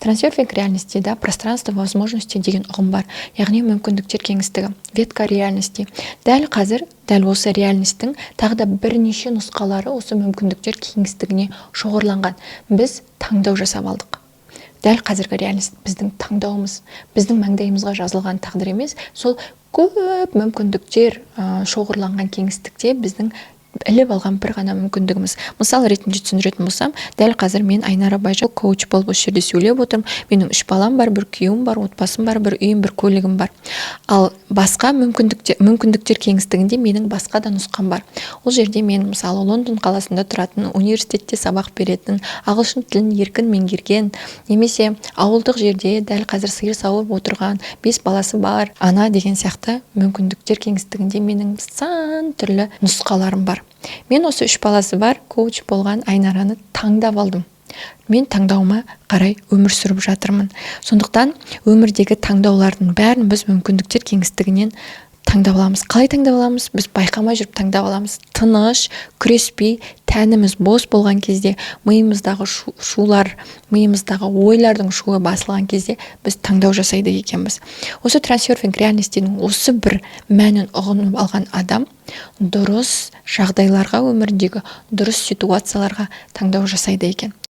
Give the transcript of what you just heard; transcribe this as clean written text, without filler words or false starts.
Трансерфинг реальностида пространство возможностей деген ұғым бар, яғни мүмкіндіктер кеңістігі, ветка реальности. Дәл қазір, дәл осы реальностьтің тағы да бірнеше нұсқалары осы мүмкіндіктер кеңістігіне шоғырланған. Біз таңдау жасап алдық. Дәл қазіргі реальность біздің таңдауымыз, біздің маңдайымызға жазылған тағдыр емес, сол көп мүмкіндіктер шоғырланған кеңістікте біздің іліп алған бір ғана мүмкіндігіміз. Мысал ретінде түсіндіретін болсам, дәл қазір мен Айнара Байжан коуч болып осы жерде сөйлеп отырмын. Менің 3 балам бар, бір күйеуім бар, отбасым бар, бір үйім, бір көлігім бар. Ал басқа мүмкіндіктер кеңістігінде менің басқа да нұсқам бар. Ол жерде мен мысалы Лондон қаласында тұратын, университетте сабақ беретін, ағылшын тілін еркін меңгерген, немесе ауылдық жерде дәл қазір сиыр сауып отырған, 5 баласы бар ана деген сияқты мүмкіндіктер кеңістігінде менің сан түрлі нұсқаларым бар. Мен осы 3 баласы бар коуч болған Айнараны таңдап алдым. Мен таңдауыма қарай өмір сүріп жатырмын. Сондықтан өмірдегі таңдаулардың бәрін біз мүмкіндіктер кеңістігінен таңдап аламыз. Қалай таңдап аламыз? Біз байқамай жүріп таңдап аламыз. Тыныш, күреспей, тәніміз бос болған кезде, миымыздағы шулар, миымыздағы ойлардың шуы басылған кезде біз таңдау жасайды екенбіз. Осы трансерфинг реальностінің осы бір мәнін ұғынып алған адам дұрыс жағдайларға, өміріндегі дұрыс ситуацияларға таңдау жасайды екен.